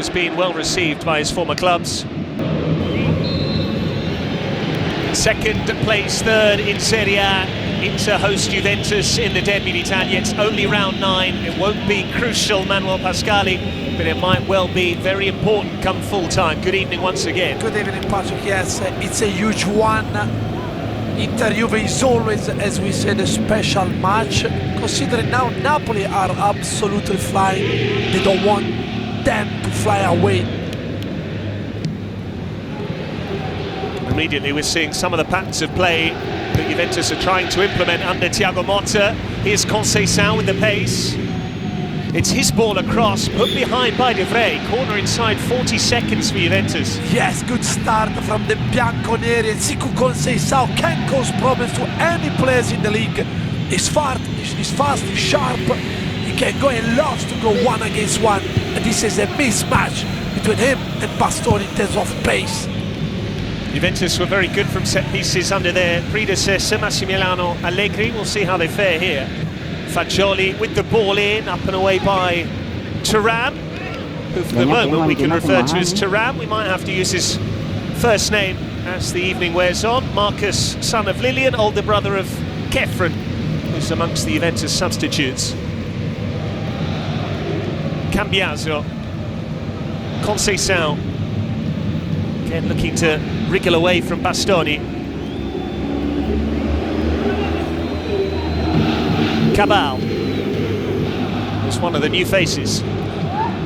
has been well received by his former clubs. Second place, third in Serie A. Inter host Juventus in the Derby d'Italia. It's only round 9. It won't be crucial, Manuel Pascali, but it might well be very important come full time. Good evening once again. Good evening, Patrick. Yes, it's a huge one. Inter-Juve is always, as we said, a special match, considering now Napoli are absolutely flying. They don't want them to fly away. Immediately we're seeing some of the patterns of play that Juventus are trying to implement under Thiago Motta. Here's Conceição with the pace. It's his ball across, put behind by De Vrij. Corner inside 40 seconds for Juventus. Yes, good start from the Bianconeri. Zico Conceição can cause problems to any players in the league. He's fast, he's sharp. He can go and loves to go 1 against 1. And this is a mismatch between him and Pastore in terms of pace. Juventus were very good from set pieces under their predecessor, Massimiliano Allegri. We'll see how they fare here. Fagioli with the ball in, up and away by Thuram, who for the moment we can refer to as Thuram. We might have to use his first name as the evening wears on. Marcus, son of Lilian, older brother of Kefren, who's amongst the Juventus substitutes. Cambiaso, Conceição, again looking to wriggle away from Bastoni. Cabal is one of the new faces.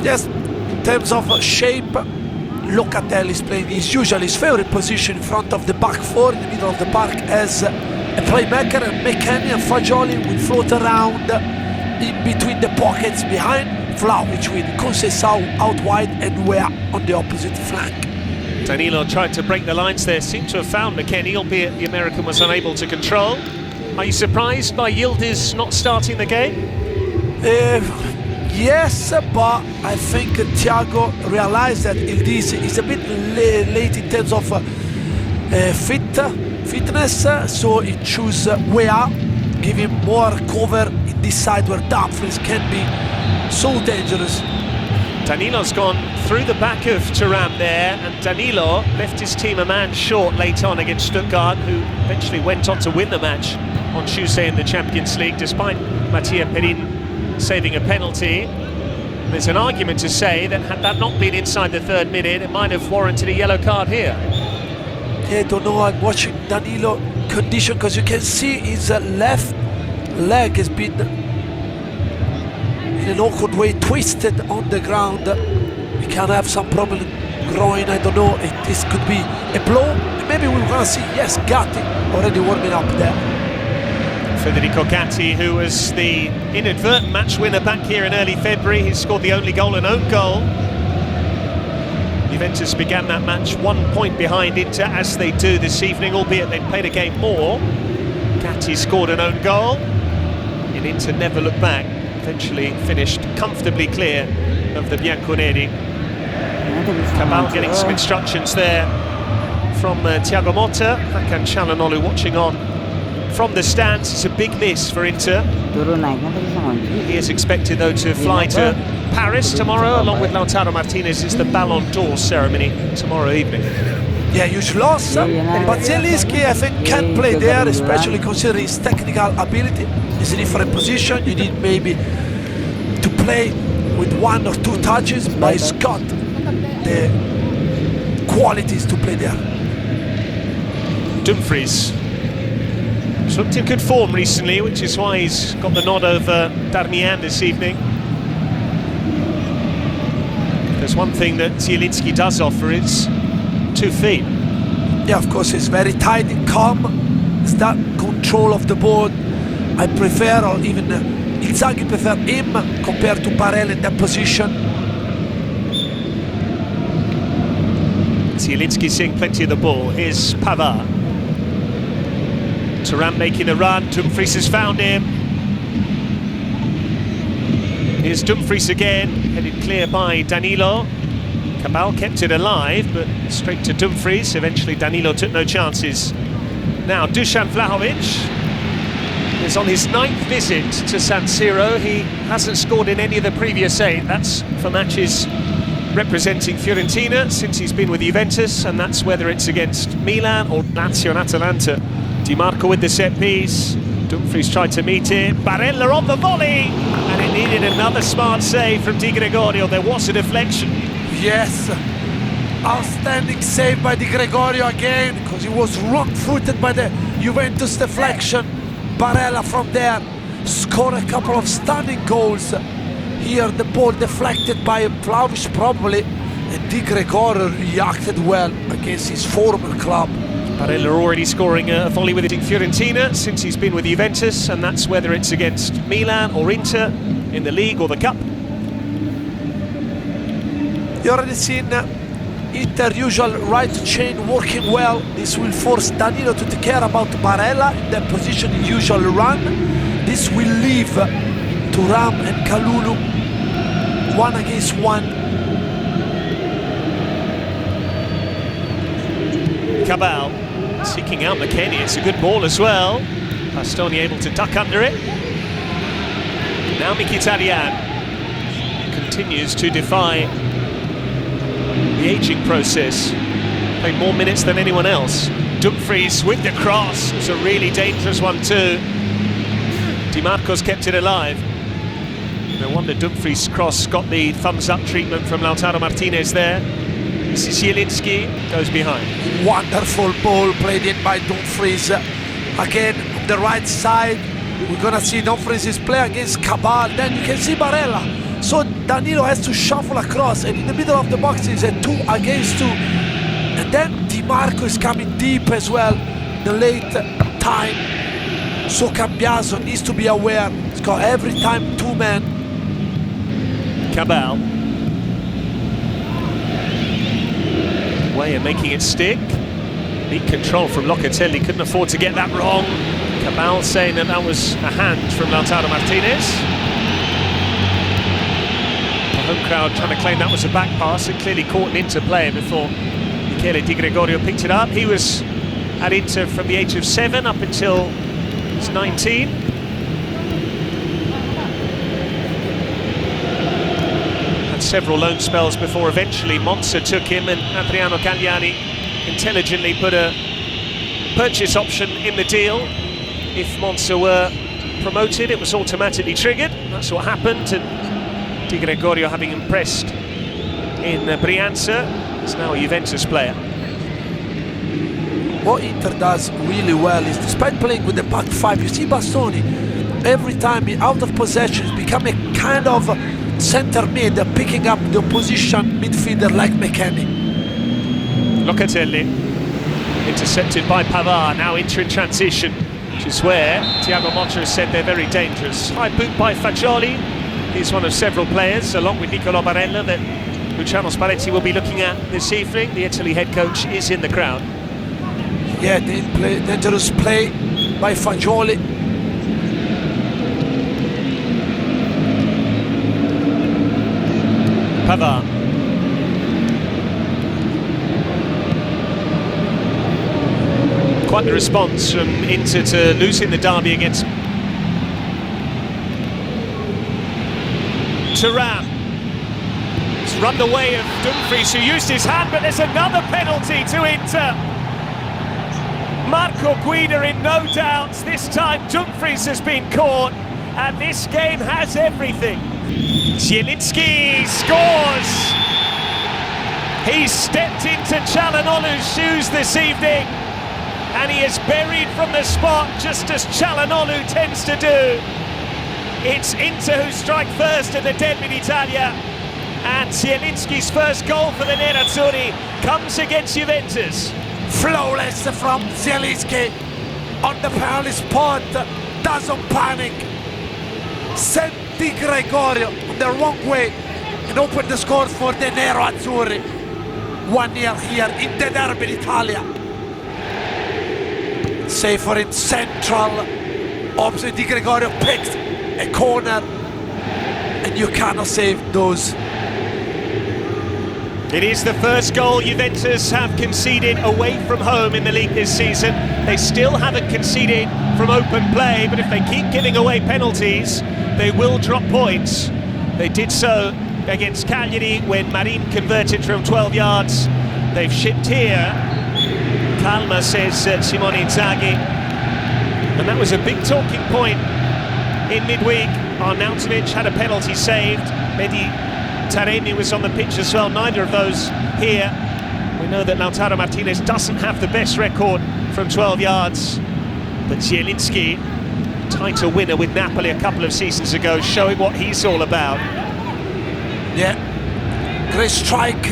Yes, in terms of shape, Locatelli is playing his favorite position in front of the back four, in the middle of the park, as a playmaker, and McKennie and Fagioli will float around in between the pockets behind Vlahovic with Conceição out wide and Weah on the opposite flank. Danilo tried to break the lines there, seemed to have found McKennie, albeit the American was unable to control. Are you surprised by Yildiz not starting the game? Yes, but I think Thiago realized that Yildiz is a bit late in terms of fitness, so he chose Weah, give him more cover in this side where Dumfries can be so dangerous. Danilo's gone through the back of Thuram there, and Danilo left his team a man short late on against Stuttgart, who eventually went on to win the match on Tuesday in the Champions League, despite Mattia Perin saving a penalty. There's an argument to say that had that not been inside the 3rd minute, it might have warranted a yellow card here. Yeah, I don't know, I'm watching Danilo condition, because you can see his left leg has been in an awkward way twisted on the ground. He can have some problem groin, I don't know, this could be a blow. Maybe we're gonna see, yes, Gatti already warming up there. Federico Gatti, who was the inadvertent match winner back here in early February, he scored the only goal, an own goal. Juventus began that match 1 point behind Inter, as they do this evening, albeit they played a game more. Gatti scored an own goal, and Inter never looked back, eventually finished comfortably clear of the Bianconeri. Cabal getting some instructions there from Thiago Motta. Hakan Çalhanoğlu watching on from the stands. It's a big miss for Inter. He is expected though to fly to Paris tomorrow, along with Lautaro Martinez. It's the Ballon d'Or ceremony tomorrow evening. Yeah, huge loss, but Zielinski I think can play there, especially considering his technical ability. It's a different position, you need maybe to play with 1 or 2 touches, but he's got the qualities to play there. Dumfries has looked in good form recently, which is why he's got the nod over Darmian this evening. There's one thing that Zielinski does offer, it's 2 feet. Yeah, of course, he's very tight and calm. It's that control of the ball. I prefer, or even Inzaghi prefer him compared to Barella in that position. Zielinski seeing plenty of the ball. Here's Pavard. Thuram making a run. Dumfries has found him. Here's Dumfries again, headed clear by Danilo. Cabal kept it alive, but straight to Dumfries. Eventually Danilo took no chances. Now Dusan Vlahovic is on his 9th visit to San Siro. He hasn't scored in any of the previous 8. That's for matches representing Fiorentina since he's been with Juventus, and that's whether it's against Milan or Lazio and Atalanta. Di Marco with the set piece. Dumfries tried to meet it. Barella on the volley, and it needed another smart save from Di Gregorio. There was a deflection. Yes, outstanding save by Di Gregorio again, because he was wrong-footed by the Juventus deflection. Barella from there scored a couple of stunning goals. Here the ball deflected by Vlahovic probably, and Di Gregorio reacted well against his former club. Barella already scoring a volley with Fiorentina since he's been with Juventus, and that's whether it's against Milan or Inter in the league or the cup. You already seen Inter usual right chain working well. This will force Danilo to take care about Barella in the position usual run. This will leave Thuram and Kalulu 1 against 1. Cabal seeking out McKennie. It's a good ball as well. Bastoni able to duck under it. Now Mkhitaryan continues to defy the ageing process. Played more minutes than anyone else. Dumfries with the cross. It's a really dangerous one too. Di Marco's kept it alive. No wonder Dumfries' cross got the thumbs-up treatment from Lautaro Martinez there. This is Zielinski, goes behind. Wonderful ball played in by Dumfries. Again, on the right side, we're gonna see Dumfries' play against Cabal. Then you can see Barella. So Danilo has to shuffle across, and in the middle of the box is a 2 against 2. And then Di Marco is coming deep as well, the late time. So Cambiaso needs to be aware. He's got every time 2 men. Cabal. Way of making it stick. Neat control from Locatelli, couldn't afford to get that wrong. Cabal saying that that was a hand from Lautaro Martinez. The home crowd trying to claim that was a back pass. It clearly caught an Inter player before Michele Di Gregorio picked it up. He was at Inter from the age of 7 up until he was 19. Several loan spells before eventually Monza took him, and Adriano Cagliari intelligently put a purchase option in the deal. If Monza were promoted, it was automatically triggered. That's what happened, and Di Gregorio, having impressed in Brianza, is now a Juventus player. What Inter does really well is, despite playing with the back 5, you see Bastoni every time out of possession is becoming a kind of centre mid, picking up the opposition midfielder like McKennie. Locatelli intercepted by Pavard, now Inter in transition, which is where Thiago Motta has said they're very dangerous. High boot by Fagioli. He's one of several players, along with Nicolo Barella, that Luciano Spalletti will be looking at this evening. The Italy head coach is in the crowd. Yeah, dangerous play by Fagioli. Pavard. Quite the response from Inter to losing the derby against Thuram. It's run the way of Dumfries, who used his hand, but there's another penalty to Inter. Marco Guida in no doubt. This time Dumfries has been caught, and this game has everything. Zielinski scores! He's stepped into Çalhanoğlu's shoes this evening, and he is buried from the spot, just as Çalhanoğlu tends to do. It's Inter who strike first in the Derby d'Italia, and Zielinski's first goal for the Nerazzurri comes against Juventus. Flawless from Zielinski on the penalty spot, doesn't panic. Sent Di Gregorio the wrong way and opened the score for the Nerazzurri. 1-0 here in the Derby d'Italia. Safer in central. Opposite Di Gregorio picks a corner, and you cannot save those. It is the first goal Juventus have conceded away from home in the league this season. They still haven't conceded from open play, but if they keep giving away penalties, they will drop points. They did so against Cagliari when Marin converted from 12 yards. They've shipped here. Calma, says Simone Inzaghi. And that was a big talking point in midweek. Arnautovic had a penalty saved. Mehdi Taremi was on the pitch as well. Neither of those here. We know that Lautaro Martinez doesn't have the best record from 12 yards. But Zielinski, title winner with Napoli a couple of seasons ago, showing what he's all about. Yeah, great strike,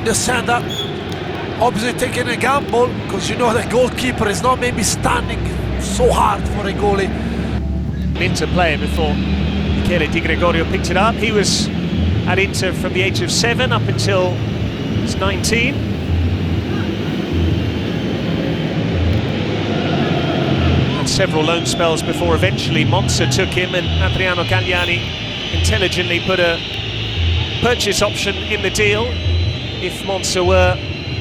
the center. Obviously taking a gamble, because you know the goalkeeper is not maybe standing so hard for a goalie. Inter player before Michele Di Gregorio picked it up. He was at Inter from the age of 7 up until he was 19. Had several loan spells before eventually Monza took him, and Adriano Galliani intelligently put a purchase option in the deal. If Monza were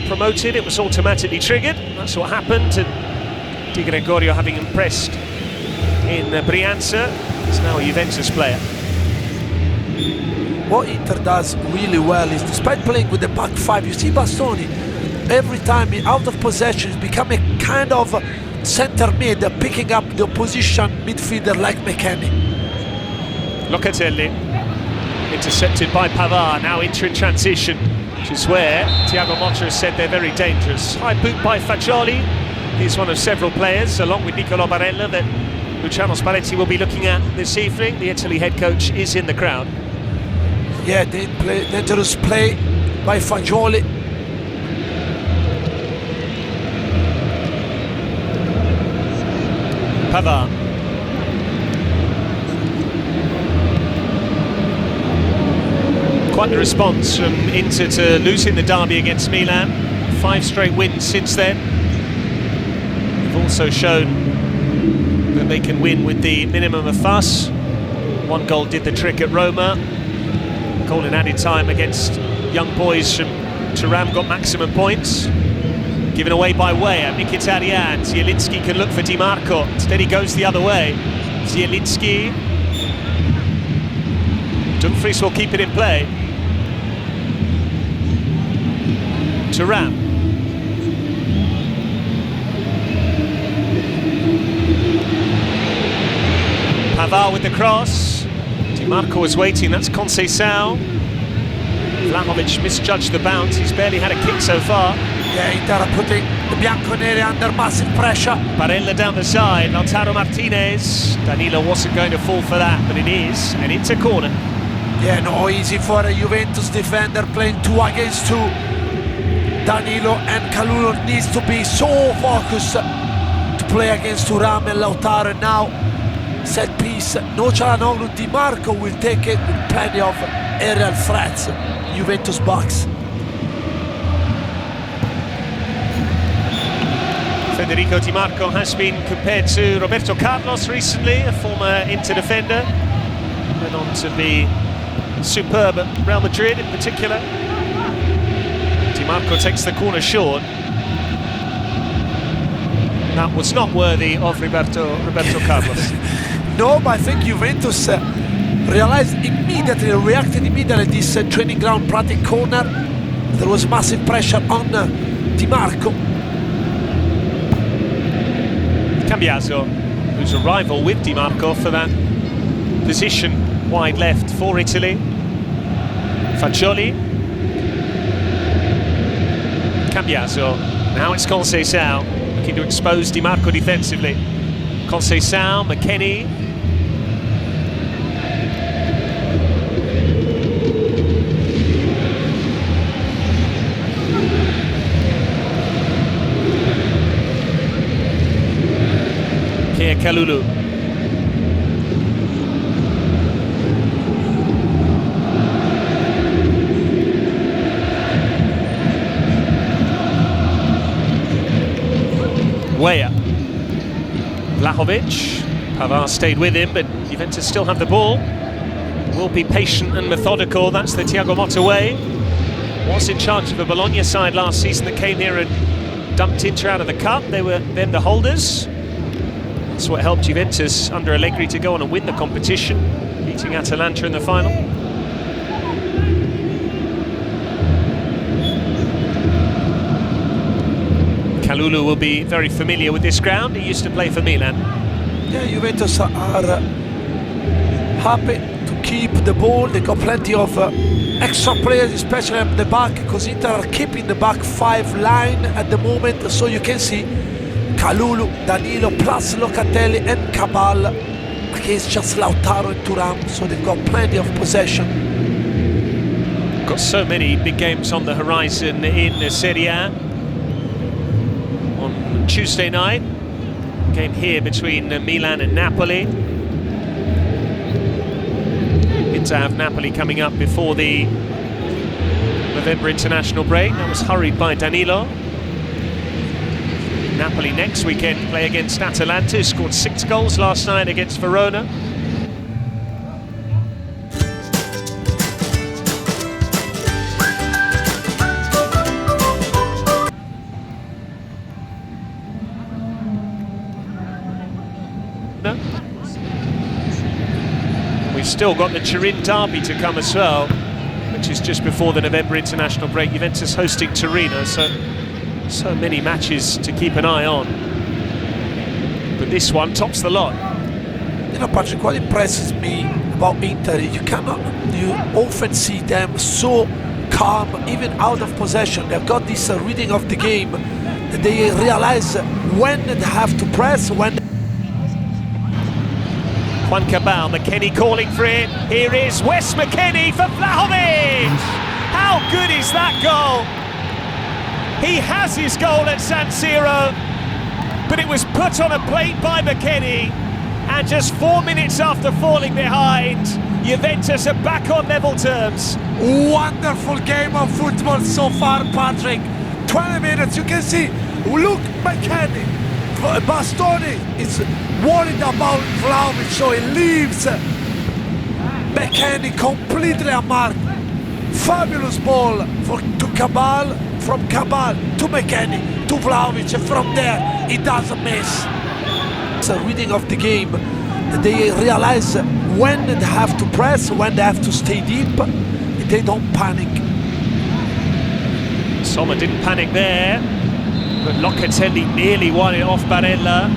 promoted, it was automatically triggered. That's what happened, and Di Gregorio, having impressed in Brianza, is now a Juventus player. What Inter does really well is, despite playing with the back five, you see Bastoni every time out of possession, he's become a kind of centre mid, picking up the opposition midfielder like McKennie. Locatelli intercepted by Pavard. Now Inter in transition, which is where Thiago Motta has said they're very dangerous. High boot by Fagioli. He's one of several players, along with Niccolò Barella, that Luciano Spalletti will be looking at this evening. The Italy head coach is in the crowd. Yeah, dangerous play by Fagioli. Pavard. Quite the response from Inter to losing the derby against Milan. 5 straight wins since then. They've also shown that they can win with the minimum of fuss. 1 goal did the trick at Roma. Goal in added time against young boys from Turam got maximum points. Given away by Weah, Mkhitaryan. Zielinski can look for Di Marco. Instead he goes the other way. Zielinski. Dumfries will keep it in play. Turam. Pavard with the cross. Di Marco was waiting, that's Conceição. Vlahovic misjudged the bounce, he's barely had a kick so far. Yeah, Inter are putting the Bianconeri under massive pressure. Barella down the side, Lautaro Martinez. Danilo wasn't going to fall for that, but it is an Inter corner. Yeah, no easy for a Juventus defender playing 2 against 2. Danilo and Kalulu needs to be so focused to play against Thuram and Lautaro. And now set piece, no Çalhanoğlu. Di Marco will take it with plenty of aerial threats. Juventus box. Federico Di Marco has been compared to Roberto Carlos recently, a former Inter defender. Went on to be superb at Real Madrid in particular. Di Marco takes the corner short. That was not worthy of Roberto Carlos. No, but I think Juventus realized immediately, reacted immediately this training ground Pratic corner. There was massive pressure on Di Marco. Cambiaso, who's a rival with Di Marco for that position wide left for Italy. Fagioli. Cambiaso. Now it's Conceição, looking to expose Di Marco defensively. Conceição, McKennie. Pierre Kalulu. Weah. Vlahovic. Pavard stayed with him, but Juventus still have the ball. Will be patient and methodical, that's the Thiago Motta way. Was in charge of the Bologna side last season that came here and dumped Inter out of the cup. They were then the holders. That's what helped Juventus under Allegri to go on and win the competition, beating Atalanta in the final. Kalulu will be very familiar with this ground. He used to play for Milan. Yeah, Juventus are happy to keep the ball. They got plenty of extra players, especially at the back, because Inter are keeping the back five line at the moment. So you can see Kalulu, Danilo, plus Locatelli and Cabal against just Lautaro and Thuram. So they've got plenty of possession. Got so many big games on the horizon in the Serie A. On Tuesday night, game here between Milan and Napoli. To have Napoli coming up before the November international break. That was hurried by Danilo. Napoli next weekend play against Atalanta, who scored 6 goals last night against Verona. No. We've still got the Turin derby to come as well, which is just before the November international break. Juventus hosting Torino, so many matches to keep an eye on. But this one tops the lot. You know, Patrick, what impresses me about Inter, you often see them so calm, even out of possession. They've got this reading of the game, that they realize when they have to press, when. Juan Cabal, McKennie calling for it. Here is Wes McKennie for Vlahovic! How good is that goal? He has his goal at San Siro, but it was put on a plate by McKennie, and just 4 minutes after falling behind, Juventus are back on level terms. Wonderful game of football so far, Patrick. 20 minutes, you can see, look, McKennie. Bastoni is worried about Vlahovic, so he leaves McKennie completely unmarked. Fabulous ball to Cabal, from Cabal to McKennie to Vlahovic, and from there he doesn't miss. It's a reading of the game. They realize when they have to press, when they have to stay deep, they don't panic. Sommer didn't panic there, but Locatelli nearly won it off Barella.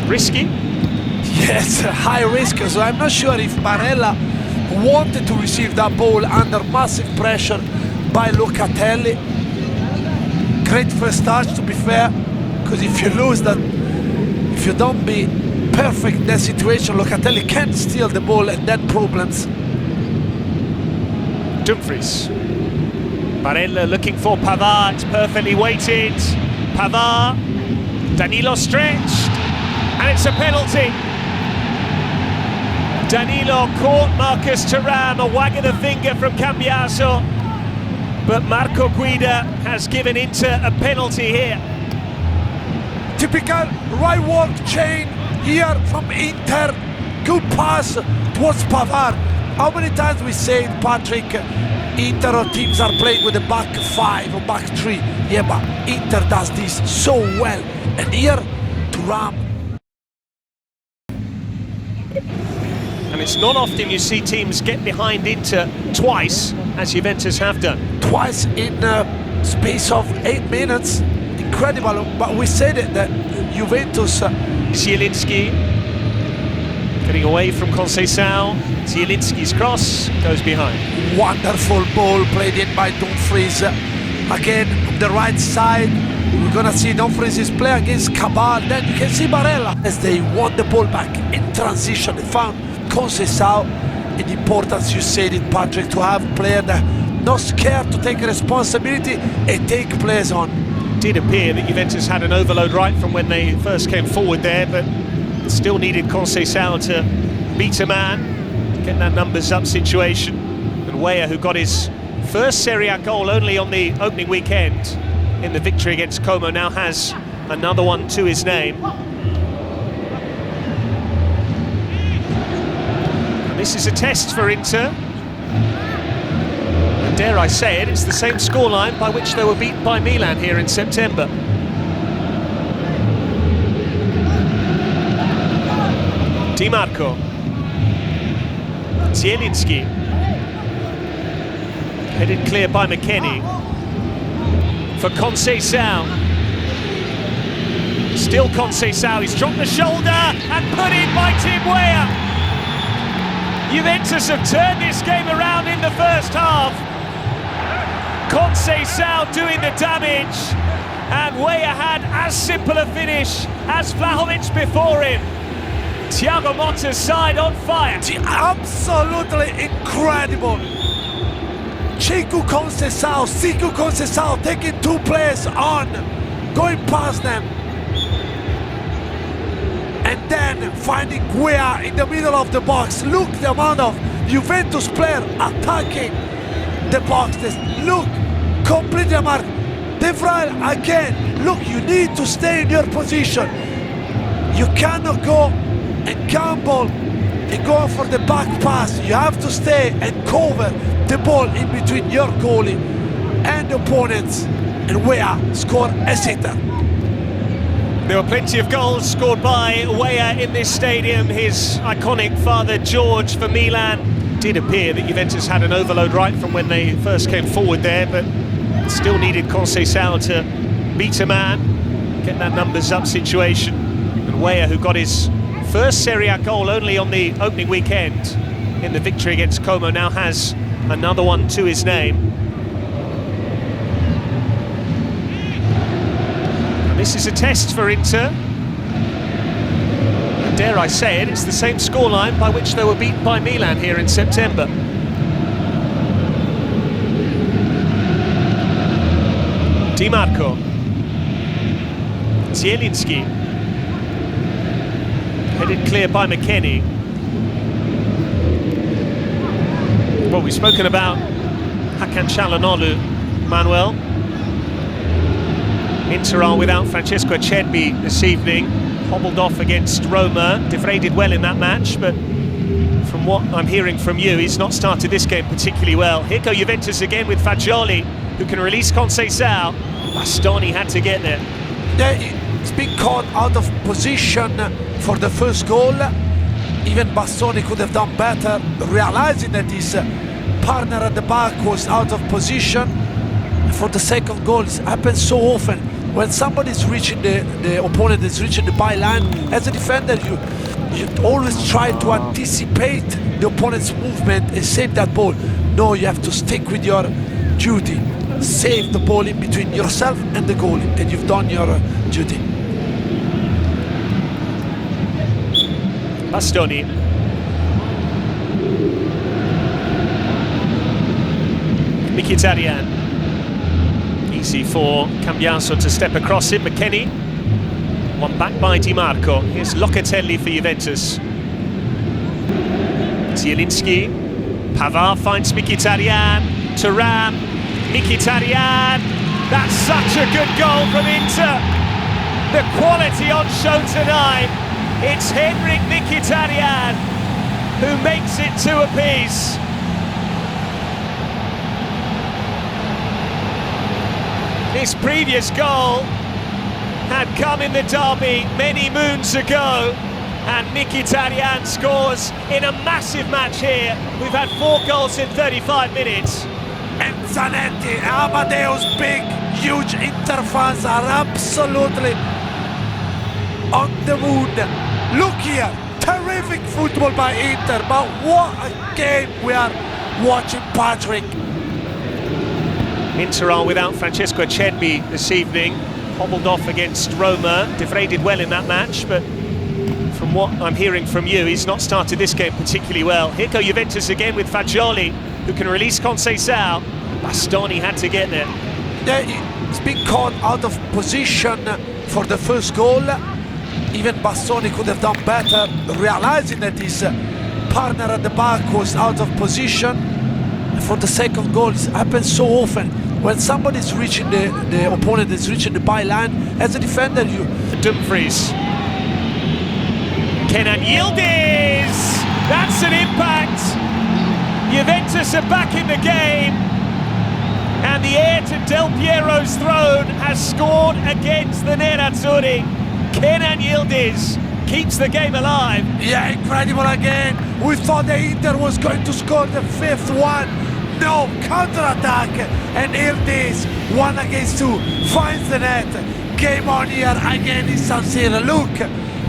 Risky? Yes, high risk. So I'm not sure if Barella wanted to receive that ball under massive pressure by Locatelli. Great first touch, to be fair, because if you lose that, if you don't be perfect in that situation, Locatelli can steal the ball and then problems. Dumfries. Barella looking for Pavard, it's perfectly weighted. Pavard, Danilo stretched, and it's a penalty. Danilo caught Marcus Thuram, a wag of the finger from Cambiaso, but Marco Guida has given Inter a penalty here. Typical right work chain here from Inter. Good pass towards Pavard. How many times we said, Patrick, Inter teams are playing with a back five or back three? Yeah, but Inter does this so well. And here, Thuram. And it's not often you see teams get behind Inter twice, as Juventus have done. Twice in space of 8 minutes. Incredible. But we said it, that Juventus... Zielinski getting away from Conceição. Zielinski's cross goes behind. Wonderful ball played in by Dumfries. Again, on the right side, we're gonna see Dumfries play against Cabal. Then you can see Barella as they won the ball back in transition. They found Conceição. And the importance, you said it, Patrick, to have players that not scared to take responsibility and take players on. It did appear that Juventus had an overload right from when they first came forward there, but still needed Conceição to beat a man, get that numbers up situation. And Weah, who got his first Serie A goal only on the opening weekend in the victory against Como, now has another one to his name. And this is a test for Inter. And dare I say it, it's the same scoreline by which they were beaten by Milan here in September. Di Marco. Zielinski. Headed clear by McKennie. for Conceição. Still Conceição, he's dropped the shoulder and put in by Tim Weah. Juventus have turned this game around in the first half. Conceição doing the damage, and Weah had as simple a finish as Vlahovic before him. Thiago Motta's side on fire. Absolutely incredible. Ciku Conceição taking two players on, going past them, and then finding Weah in the middle of the box. Look the amount of Juventus player attacking the box. Look, complete the mark. De Vrij again. Look, you need to stay in your position. You cannot go and gamble and go for the back pass. You have to stay and cover the ball in between your goalie and the opponents. And Weah scored a sitter. There were plenty of goals scored by Weah in this stadium. His iconic father George for Milan. It did appear that Juventus had an overload right from when they first came forward there, but still needed Conceição to beat a man, get that numbers up situation. And Weah, who got his first Serie A goal only on the opening weekend in the victory against Como, now has another one to his name. And this is a test for Inter. And dare I say it, it's the same scoreline by which they were beaten by Milan here in September. Di Marco, Zielinski, headed clear by McKennie. Well, we've spoken about Hakan Çalhanoğlu, Manuel. Inter are without Francesco Acerbi this evening, hobbled off against Roma. De Vrij did well in that match, but from what I'm hearing from you, he's not started this game particularly well. Here go Juventus again with Fagioli, who can release Conceição. Bastoni had to get there. Yeah, he's been caught out of position for the first goal. Even Bastoni could have done better, realizing that his partner at the back was out of position. For the second goal, it happens so often. When somebody's reaching the opponent is reaching the byline, as a defender, you always try to anticipate the opponent's movement and save that ball. No, you have to stick with your duty. Save the ball in between yourself and the goalie, and you've done your duty. Bastoni. Mkhitaryan. Easy for Cambiaso to step across it. McKennie. One back by Di Marco. Here's Locatelli for Juventus. Zielinski. Pavard finds Mkhitaryan. Thuram. Mkhitaryan. That's such a good goal from Inter. The quality on show tonight. It's Henrik Mkhitaryan who makes it two apiece. His previous goal had come in the derby many moons ago, and Mkhitaryan scores in a massive match here. We've had 4 goals in 35 minutes. And Zanetti, Amadeus, big, huge Inter fans are absolutely on the moon. Look here, terrific football by Inter, but what a game we are watching, Patrick. Inter are without Francesco Acerbi this evening, hobbled off against Roma. De Vrij did well in that match, but from what I'm hearing from you, he's not started this game particularly well. Here go Juventus again with Fagioli, who can release Conceição. Bastoni had to get there. Yeah, he's been caught out of position for the first goal. Even Bastoni could have done better, realizing that his partner at the back was out of position. For the second goal, it happens so often. When somebody's reaching the opponent is reaching the byline, as a defender, you... Dumfries. Kenan Yildiz! That's an impact! Juventus are back in the game, and the heir to Del Piero's throne has scored against the Nerazzurri. Kenan Yildiz keeps the game alive. Yeah, incredible again. We thought the Inter was going to score the 5th one. No, counter-attack, and Ildiz, 1 against 2, finds the net. Game on here again in San Siro. Look,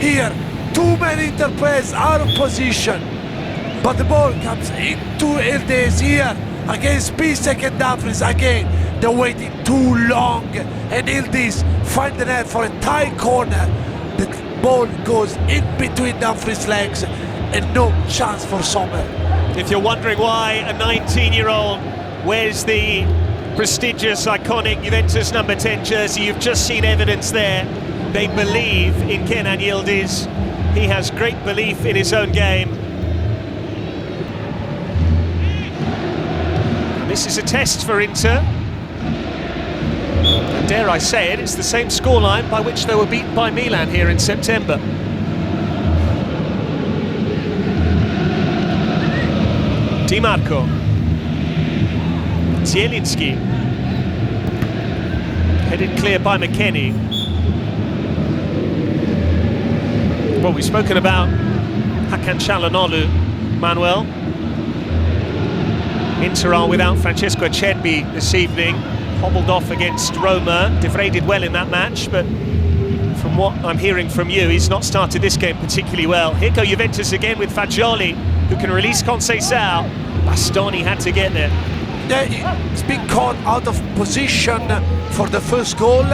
here, 2 men interplays out of position, but the ball comes into Ildiz here against Bisek and Dumfries. Again, they're waiting too long, and Ildiz find the net for a tight corner. The ball goes in between Dumfries' legs, and no chance for Sommer. If you're wondering why a 19-year-old wears the prestigious, iconic Juventus number 10 jersey, you've just seen evidence there. They believe in Kenan Yildiz. He has great belief in his own game. And this is a test for Inter. And dare I say it, it's the same scoreline by which they were beaten by Milan here in September. Di Marco, Zielinski, headed clear by McKennie. Well, we've spoken about Hakan Çalhanoğlu, Manuel. Inter are without Francesco Acerbi this evening, hobbled off against Roma, degraded well in that match, but from what I'm hearing from you, he's not started this game particularly well. Here go Juventus again with Fagioli, who can release Conceição. Bastoni had to get there. Yeah, he's been caught out of position for the first goal.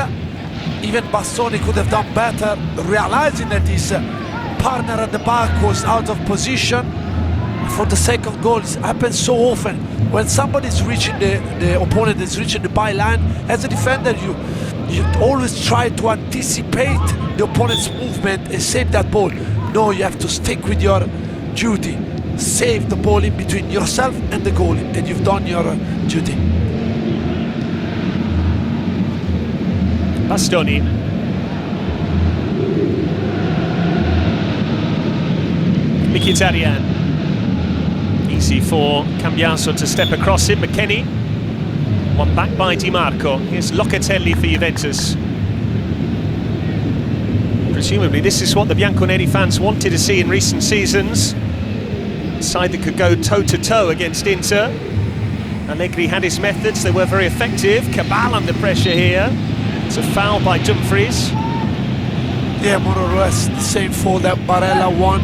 Even Bastoni could have done better, realizing that his partner at the back was out of position. For the second goal, it happens so often. When somebody's reaching the opponent is reaching the byline, as a defender, you always try to anticipate the opponent's movement and save that ball. No, you have to stick with your duty. Save the ball in between yourself and the goalie, and you've done your duty. Bastoni. Mkhitaryan. Easy for Cambiaso to step across it. McKennie. One back by Di Marco. Here's Locatelli for Juventus. Presumably this is what the Bianconeri fans wanted to see in recent seasons. A side that could go toe-to-toe against Inter. Allegri had his methods, they were very effective. Cabal under pressure here. It's a foul by Dumfries. Yeah, more or less the same foul that Barella won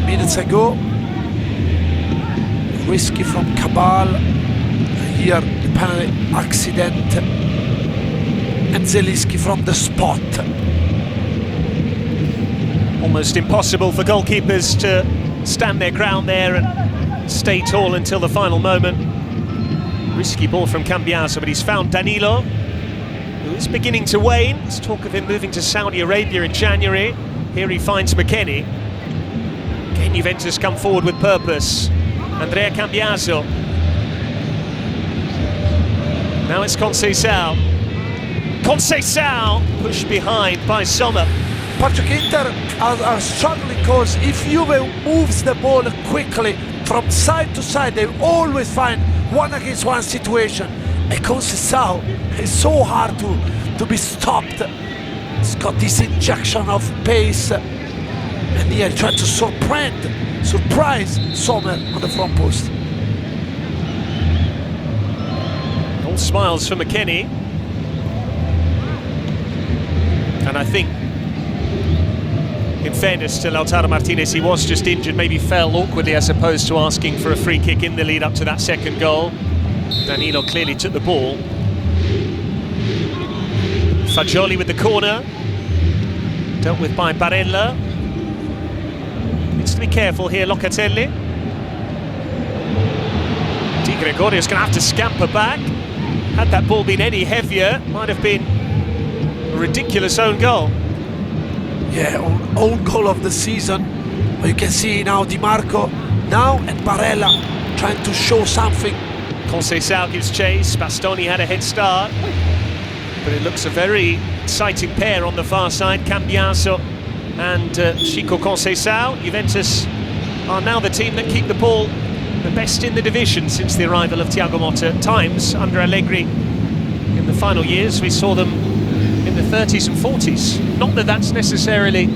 minutes ago. Risky from Cabal. Here, the penalty accident. And Zielinski from the spot. Almost impossible for goalkeepers to stand their ground there and stay tall until the final moment. Risky ball from Cambiaso, but he's found Danilo, who is beginning to wane. There's talk of him moving to Saudi Arabia in January. Here he finds McKennie. Again, Juventus come forward with purpose. Andrea Cambiaso. Now it's Conceição. Conceição pushed behind by Sommer. Patrick, Inter are struggling because if Juve moves the ball quickly from side to side, they always find 1-against-1 situation. And Conceição is so hard to be stopped. He's got this injection of pace, and here he tried to surprise Sommer on the front post. All smiles for McKennie. And I think, in fairness to Lautaro Martinez, he was just injured, maybe fell awkwardly as opposed to asking for a free kick in the lead up to that second goal. Danilo clearly took the ball. Fagioli with the corner. Dealt with by Barella. Needs to be careful here, Locatelli. Di Gregorio's going to have to scamper back. Had that ball been any heavier, might have been a ridiculous own goal. Yeah, own goal of the season. But you can see now Di Marco now and Barella trying to show something. Conceição gives chase. Bastoni had a head start, but it looks a very exciting pair on the far side. Cambiaso and Chico Conceição. Juventus are now the team that keep the ball the best in the division since the arrival of Thiago Motta. At times under Allegri in the final years we saw them in the 30s and 40s. Not that that's necessarily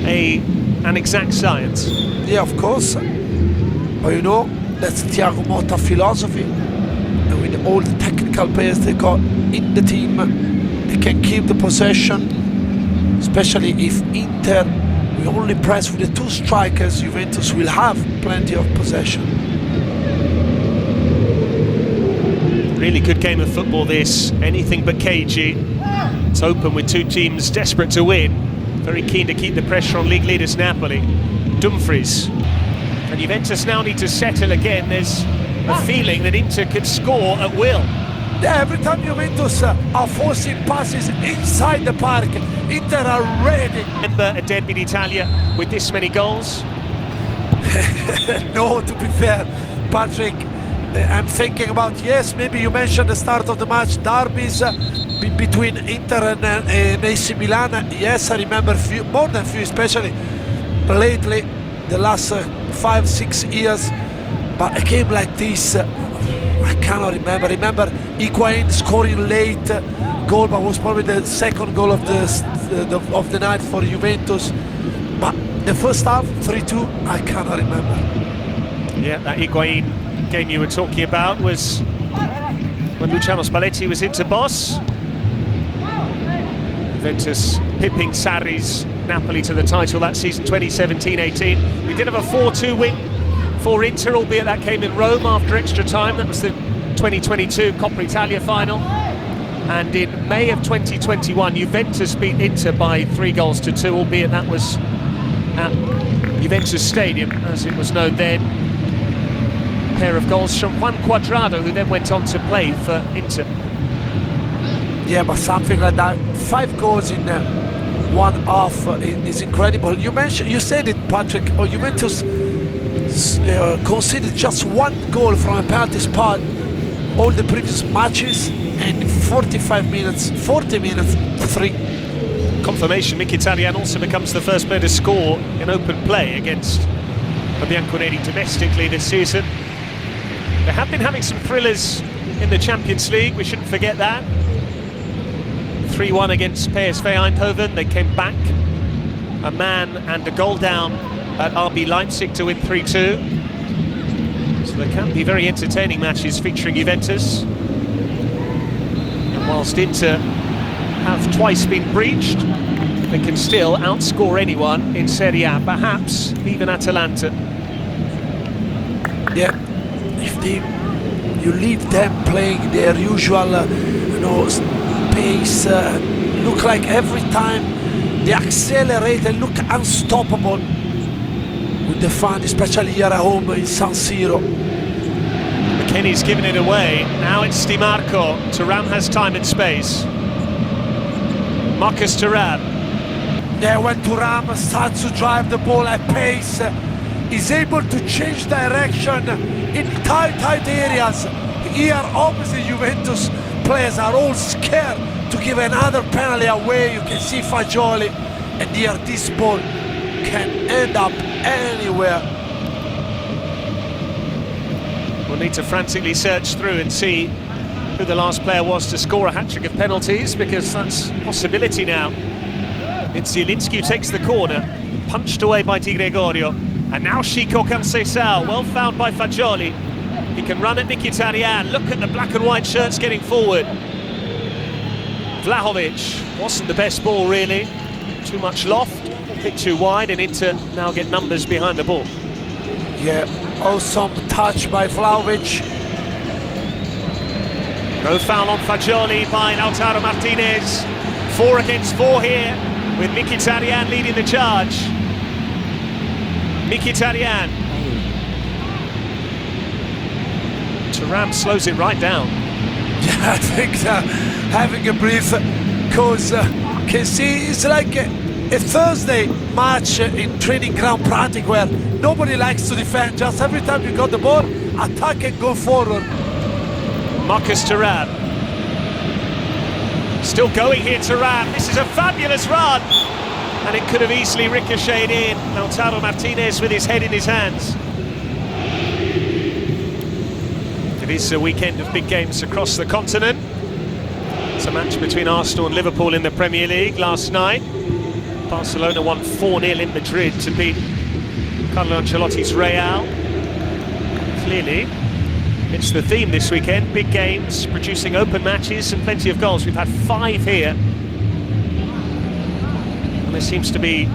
an exact science. Yeah, of course. But you know, That's Thiago Motta philosophy. And with all the technical players they got in the team, they can keep the possession, especially if Inter will only press with the two strikers. Juventus will have plenty of possession. Really good game of football this, anything but cagey. It's open with two teams desperate to win, very keen to keep the pressure on league leaders Napoli. Dumfries. And Juventus now need to settle again. There's a feeling that Inter could score at will. Yeah, every time Juventus are forcing passes inside the park, Inter are ready. Remember a derby d'Italia with this many goals? No, to be fair, Patrick, I'm thinking about, yes, maybe you mentioned the start of the match, derbies between Inter and AC Milan. Yes, I remember more than few, especially lately, the last 5-6 years. But a game like this, I cannot remember. Remember Higuain scoring late goal, but was probably the second goal of the night for Juventus. But the first half, 3-2, I cannot remember. Yeah, that Higuain game you were talking about was when Luciano Spalletti was into boss. Juventus pipping Sarri's Napoli to the title that season, 2017-18. We did have a 4-2 win for Inter, albeit that came in Rome after extra time. That was the 2022 Coppa Italia final. And in May of 2021, Juventus beat Inter by 3-2, albeit that was at Juventus Stadium, as it was known then. A pair of goals from Juan Cuadrado, who then went on to play for Inter. Yeah, but something like that, 5 goals in one half is incredible. You said it, Patrick. Juventus conceded just 1 goal from a penalty spot all the previous matches, and in 40 minutes, 3. Confirmation, Mkhitaryan also becomes the first player to score in open play against the Bianconeri domestically this season. They have been having some thrillers in the Champions League, we shouldn't forget that. 3-1 against PSV Eindhoven, they came back a man and a goal down at RB Leipzig to win 3-2. So there can be very entertaining matches featuring Juventus. And whilst Inter have twice been breached, they can still outscore anyone in Serie A, perhaps even Atalanta. Yeah, if you leave them playing their usual, pace, look like every time they accelerate and look unstoppable with the fun, especially here at home in San Siro. McKennie's given it away. Now it's Di Marco. Thuram has time and space. Marcus Thuram. Yeah, when Thuram starts to drive the ball at pace, he's able to change direction in tight areas. Here, opposite Juventus players are all scared to give another penalty away. You can see Fagioli, and here this ball can end up anywhere. We'll need to frantically search through and see who the last player was to score a hat-trick of penalties, because that's a possibility now. It's Zielinski who takes the corner, punched away by Di Gregorio, and now Chico Conceição, well found by Fagioli. He can run at Mkhitaryan. Look at the black and white shirts getting forward. Vlahovic, wasn't the best ball really, too much loft, a bit too wide, and Inter now get numbers behind the ball. Yeah, awesome touch by Vlahovic. No foul on Fagioli by Lautaro Martinez. 4 against 4 here, with Mkhitaryan leading the charge. Mkhitaryan. Thuram slows it right down. Yeah, I think having a brief, because can see it's like a Thursday match in training ground practice where nobody likes to defend. Just every time you got the ball, attack and go forward. Marcus Thuram. Still going here, Thuram. This is a fabulous run, and it could have easily ricocheted in. Lautaro Martinez with his head in his hands. It is a weekend of big games across the continent. It's a match between Arsenal and Liverpool in the Premier League last night. Barcelona won 4-0 in Madrid to beat Carlo Ancelotti's Real. Clearly, it's the theme this weekend. Big games, producing open matches and plenty of goals. We've had 5 here. And there seems to be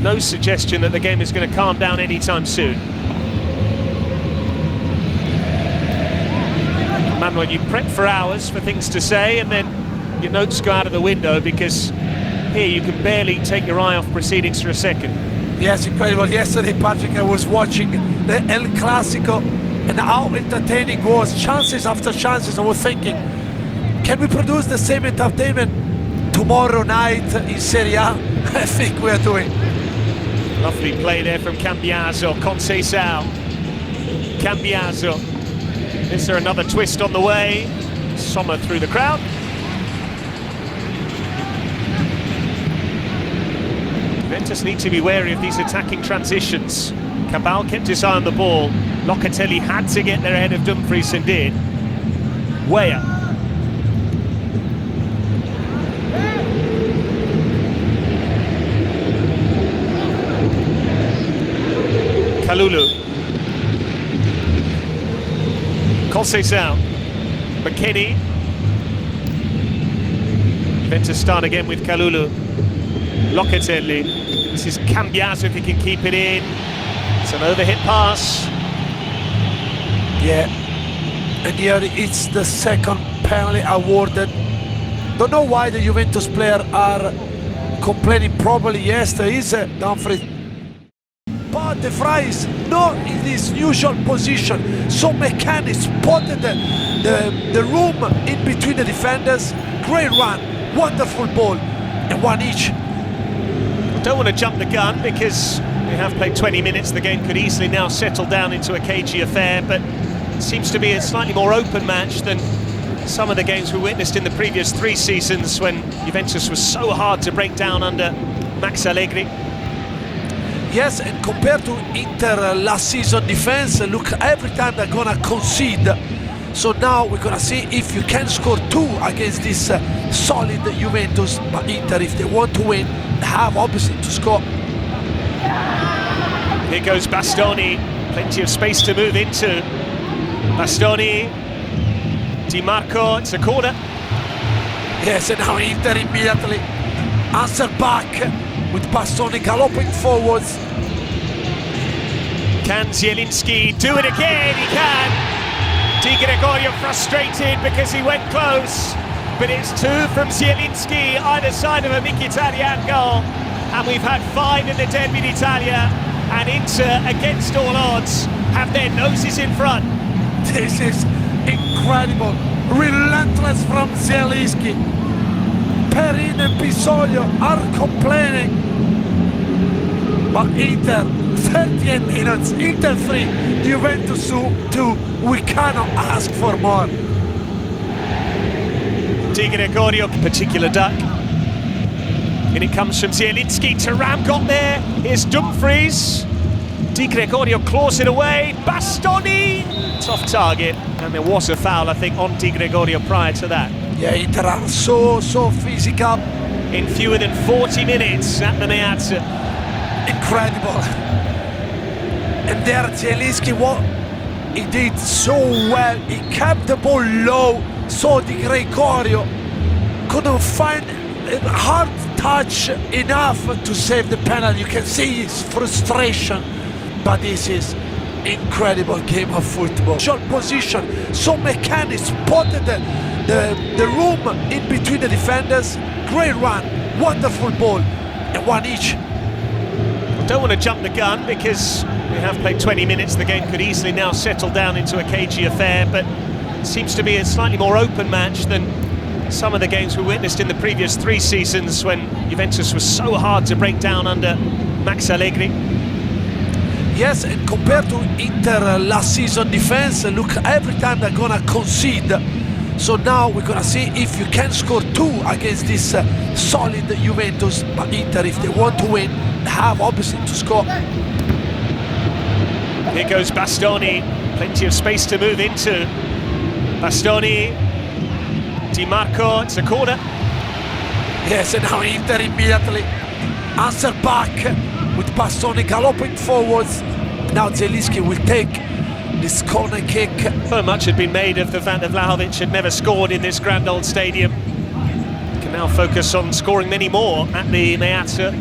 no suggestion that the game is going to calm down anytime soon. Manuel, you prep for hours for things to say and then your notes go out of the window because here you can barely take your eye off proceedings for a second. Yes, incredible. Yesterday, Patrick, I was watching the El Clasico and how entertaining it was, chances after chances. I was thinking, can we produce the same entertainment tomorrow night in Serie A? I think we are doing. Lovely play there from Cambiaso, Conceição. Cambiaso. Is there another twist on the way? Sommer through the crowd. Juventus need to be wary of these attacking transitions. Cabal kept his eye on the ball. Locatelli had to get there ahead of Dumfries and did. Weah. Kalulu. Conceição. McKinney. Juventus start again with Kalulu. Locatelli. This is Cambiaso if he can keep it in. It's an overhit pass. Yeah, and here it's the second penalty awarded. Don't know why the Juventus players are complaining. Probably yes, there is a Dumfries, but the Fry is not in his usual position. So McKennie spotted the room in between the defenders. Great run, wonderful ball, and one each. Don't want to jump the gun because we have played 20 minutes. The game could easily now settle down into a cagey affair, but it seems to be a slightly more open match than some of the games we witnessed in the previous 3 seasons when Juventus was so hard to break down under Max Allegri. Yes, and compared to Inter last season defense, look, every time they're gonna concede. So now we're gonna see if you can score 2 against this solid Juventus. But Inter, if they want to win, have obviously to score. Here goes Bastoni, plenty of space to move into. Bastoni, Di Marco, it's a corner. Yes, and now Inter immediately answer back with Bastoni galloping forwards. Can Zielinski do it again? He can. Di Gregorio frustrated because he went close, but it's 2 from Zielinski either side of a Mkhitaryan goal, and we've had 5 in the Derby d'Italia, and Inter, against all odds, have their noses in front. This is incredible, relentless from Zielinski. Perin and Pisoglio are complaining, but Inter, 38 minutes, Inter 3, Juventus 2, we cannot ask for more. Di Gregorio, particular duck. And it comes from Zielinski. Thuram got there. Here's Dumfries. Di Gregorio claws it away. Bastoni! It's off target. And there was a foul, I think, on Di Gregorio prior to that. Yeah, Inter are so physical. In fewer than 40 minutes at the Meazza. Incredible. And there Zielinski, what he did so well. He kept the ball low, so Di Gregorio couldn't find a hard touch enough to save the penalty. You can see his frustration, but this is incredible game of football. Short position, so McKennie spotted the room in between the defenders. Great run, wonderful ball, and one each. Don't want to jump the gun because we have played 20 minutes. The game could easily now settle down into a cagey affair, but it seems to be a slightly more open match than some of the games we witnessed in the previous 3 seasons when Juventus was so hard to break down under Max Allegri. Yes, and compared to Inter last season defense, look, every time they're gonna concede. So now we're gonna see if you can score 2 against this solid Juventus. But Inter, if they want to win, have obviously to score. Here goes Bastoni, plenty of space to move into. Bastoni, Di Marco, it's a corner. Yes, and now Inter immediately answer back with Bastoni galloping forwards. Now Zielinski will take this corner kick. So much had been made of the fact that Vlahovic had never scored in this grand old stadium. He can now focus on scoring many more at the Meazza.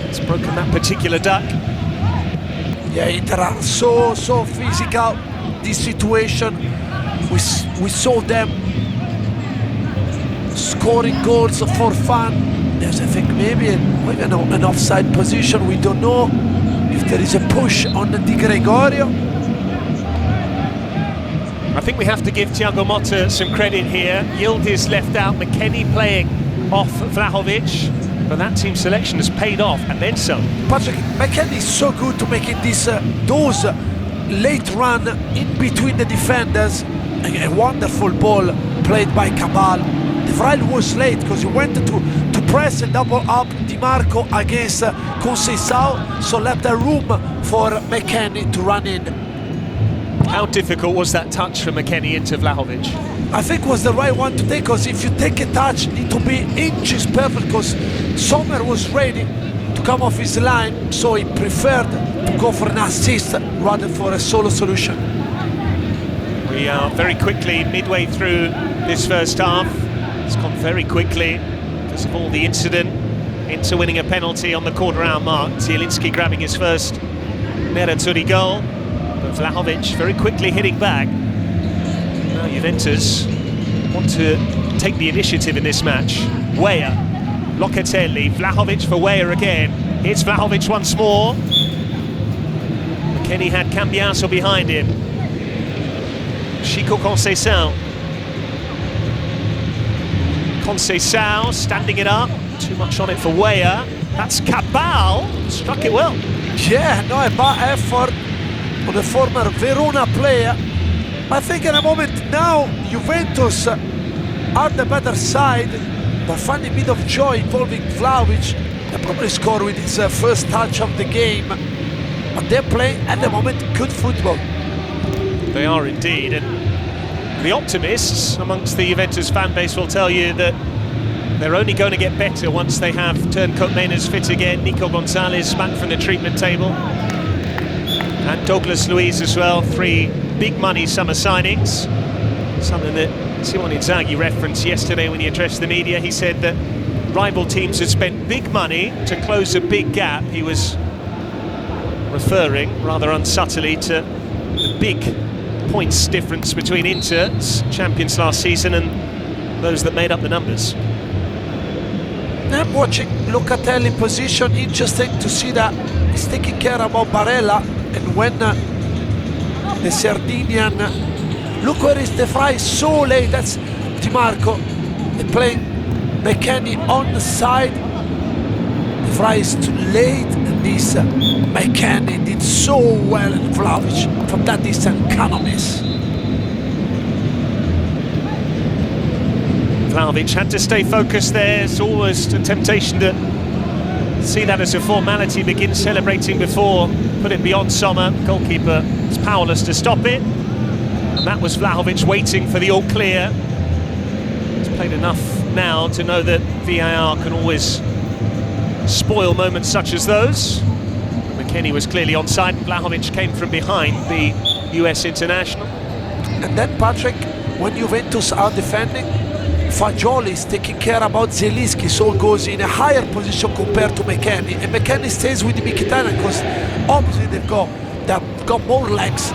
It's broken that particular duck. Yeah, Inter are so physical. This situation, we saw them scoring goals for fun. There's, I think, maybe an offside position. We don't know if there is a push on Di Gregorio. I think we have to give Thiago Motta some credit here. Yildiz left out, McKennie playing off Vlahovic, but that team selection has paid off, and then some. Patrick, McKennie is so good to making those late run in between the defenders. A wonderful ball played by Cabal. De Vrij was late because he went to press and double up Di Marco against Conceição, so left a room for McKennie to run in. How difficult was that touch from McKennie into Vlahovic? I think was the right one to take, because if you take a touch, it need to be inches perfect, because Sommer was ready to come off his line, so he preferred to go for an assist rather for a solo solution. We are very quickly midway through this first half. It's gone very quickly because of all the incident into winning a penalty on the quarter-hour mark. Zielinski grabbing his first Nerazzurri goal, but Vlahovic very quickly hitting back. Now Juventus want to take the initiative in this match. Weah, Locatelli, Vlahovic for Weah again. It's Vlahovic once more. McKennie had Cambiaso behind him. Chico Conceição. Conceição standing it up. Too much on it for Weah. That's Cabal. Struck it well. Yeah, no, a bad effort on the former Verona player. I think in a moment now Juventus are the better side, but finding a bit of joy involving Vlahovic. They probably score with his first touch of the game. But they're playing at the moment good football. They are indeed, and the optimists amongst the Juventus fan base will tell you that they're only going to get better once they have Turncoat Mainers fit again, Nico Gonzalez back from the treatment table, and Douglas Luiz as well. 3 big money summer signings, something that Simone Inzaghi referenced yesterday when he addressed the media. He said that rival teams had spent big money to close a big gap. He was referring rather unsubtly to the big points difference between Inter's champions last season and those that made up the numbers. I'm watching Locatelli position. Interesting to see that he's taking care about Barella, and when the Sardinian, look where is De Vrij, so late. That's Di Marco. They're playing McKennie on the side. De Vrij is too late, and this McKennie did so well, and Vlahovic from that distance cannot miss. Vlahovic had to stay focused there. It's almost a temptation to see that as a formality, begin celebrating before, put it beyond Sommer. Goalkeeper is powerless to stop it. And that was Vlahovic waiting for the all clear. He's played enough now to know that VAR can always spoil moments such as those. McKennie was clearly onside, and Vlahovic came from behind the US international. And then, Patrick, when Juventus are defending, Fagioli is taking care about Zielinski, so goes in a higher position compared to McKennie, and McKennie stays with Mkhitaryan because obviously they've got more legs.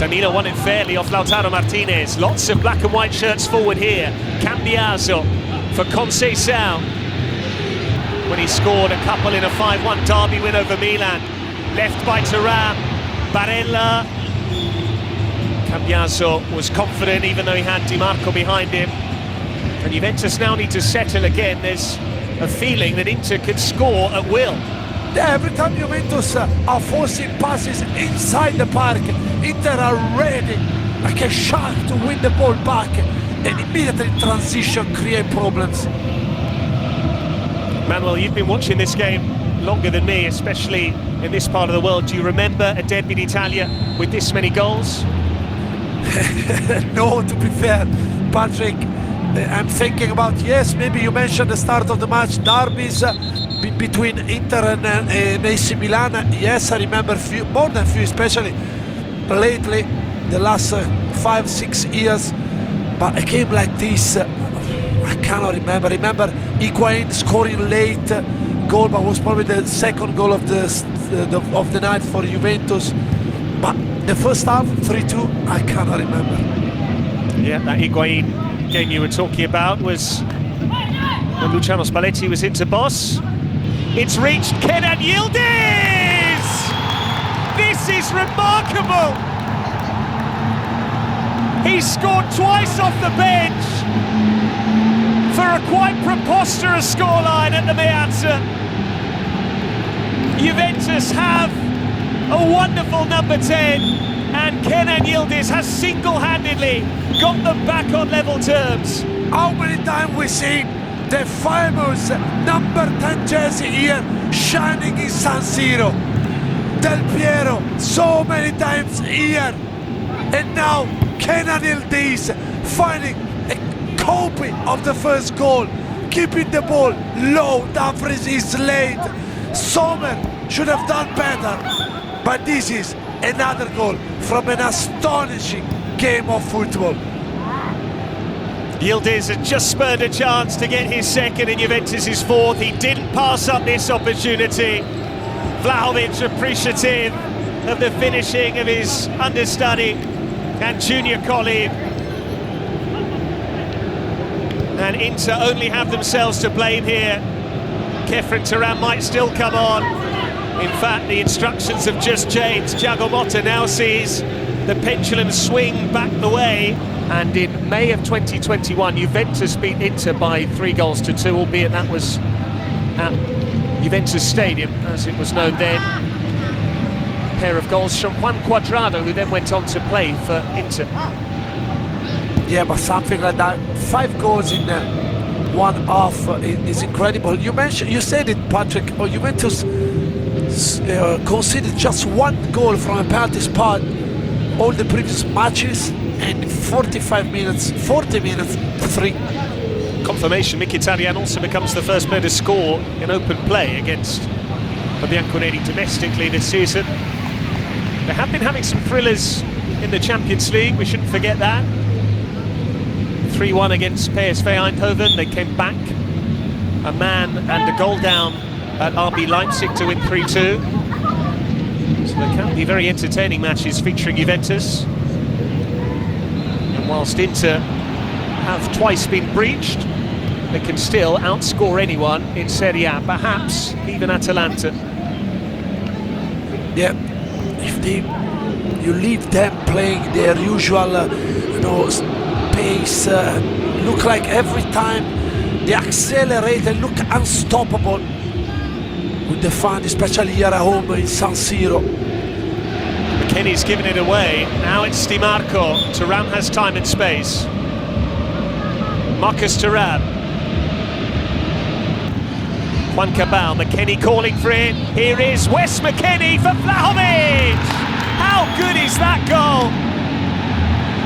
Danilo won it fairly off Lautaro Martinez. Lots of black and white shirts forward here. Cambiaso for Conceição, when he scored a couple in a 5-1 derby win over Milan. Left by Thuram, Barella. Cambiaso was confident even though he had Di Marco behind him. And Juventus now need to settle again. There's a feeling that Inter could score at will. Yeah, every time Juventus are forcing passes inside the park, Inter are ready like a shark to win the ball back, and immediately in transition create problems. Manuel, you've been watching this game longer than me, especially in this part of the world. Do you remember a derby in Italia with this many goals? No, to be fair, Patrick, I'm thinking about, yes, maybe you mentioned the start of the match, derbies between Inter and AC Milan. Yes, I remember more than few, especially lately, the last 5-6 years, but a game like this, I cannot remember. Remember Higuain scoring late goal, but was probably the second goal of the night for Juventus. But the first half, 3-2, I cannot remember. Yeah, that Higuain game you were talking about was when Luciano Spalletti was into boss. It's reached Kenan Yildiz! This is remarkable! He scored twice off the bench for a quite preposterous scoreline at the Meazza. Juventus have a wonderful number 10, and Kenan Yildiz has single-handedly got them back on level terms. How many times we see the famous number 10 jersey here shining in San Siro? Del Piero, so many times here, and now Kenan Yildiz finding a copy of the first goal, keeping the ball low. Dumfries is late. Sommer should have done better, but this is another goal from an astonishing game of football. Yildiz had just spurned a chance to get his second and Juventus' fourth. He didn't pass up this opportunity. Vlahovic appreciative of the finishing of his understudy and junior colleague. And Inter only have themselves to blame here. Khéphren Thuram might still come on. In fact, the instructions have just changed. Thiago Motta now sees the pendulum swing back the way. And in May of 2021, Juventus beat Inter by 3-2, albeit that was at Juventus Stadium, as it was known then. A pair of goals from Juan Cuadrado, who then went on to play for Inter. Yeah, but something like that, 5 goals in one half is incredible. You said it, Patrick. Juventus conceded just 1 goal from a penalty spot all the previous matches, and 40 minutes, 3. Confirmation, Mkhitaryan also becomes the first player to score in open play against the Bianconeri domestically this season. They have been having some thrillers in the Champions League, we shouldn't forget that. 3-1 against PSV Eindhoven, they came back a man and a goal down at RB Leipzig to win 3-2. So there can be very entertaining matches featuring Juventus. And whilst Inter have twice been breached, they can still outscore anyone in Serie A, perhaps even Atalanta. Yeah, if you leave them playing their usual pace, look like every time they accelerate and look unstoppable with the fun, especially here at home in San Siro. McKennie's given it away. Now it's Di Marco. Thuram has time and space. Marcus Thuram. Juan Cabal, McKennie calling for it. Here is Wes McKennie for Vlahovic! How good is that goal?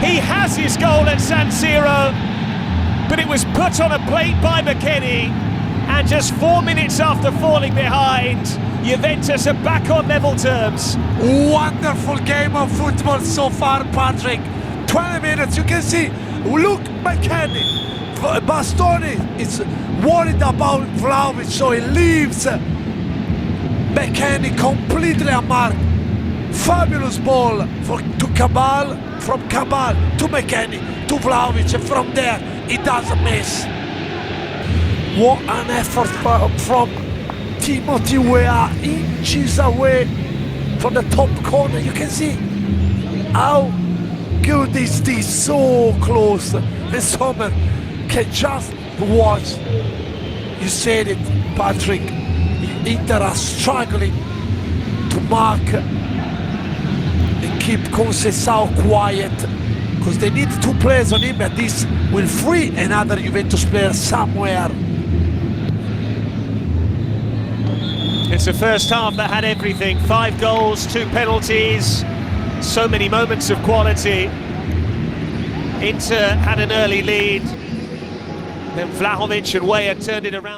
He has his goal at San Siro, but it was put on a plate by McKennie, and just 4 minutes after falling behind, Juventus are back on level terms. Wonderful game of football so far, Patrick. 20 minutes, you can see, look, McKennie. Bastoni is worried about Vlahovic, so he leaves McKennie completely unmarked. Fabulous ball to Cabal, from Cabal to McKennie to Vlahovic, and from there he doesn't miss. What an effort from Timothy Weah, inches away from the top corner. You can see how good is this, so close. And Sommer can just watch. You said it, Patrick. Inter are struggling to mark and keep Conceição quiet, because they need 2 players on him, and this will free another Juventus player somewhere. It's a first half that had everything. 5 goals, 2 penalties, so many moments of quality. Inter had an early lead, then Vlahovic and Weah turned it around.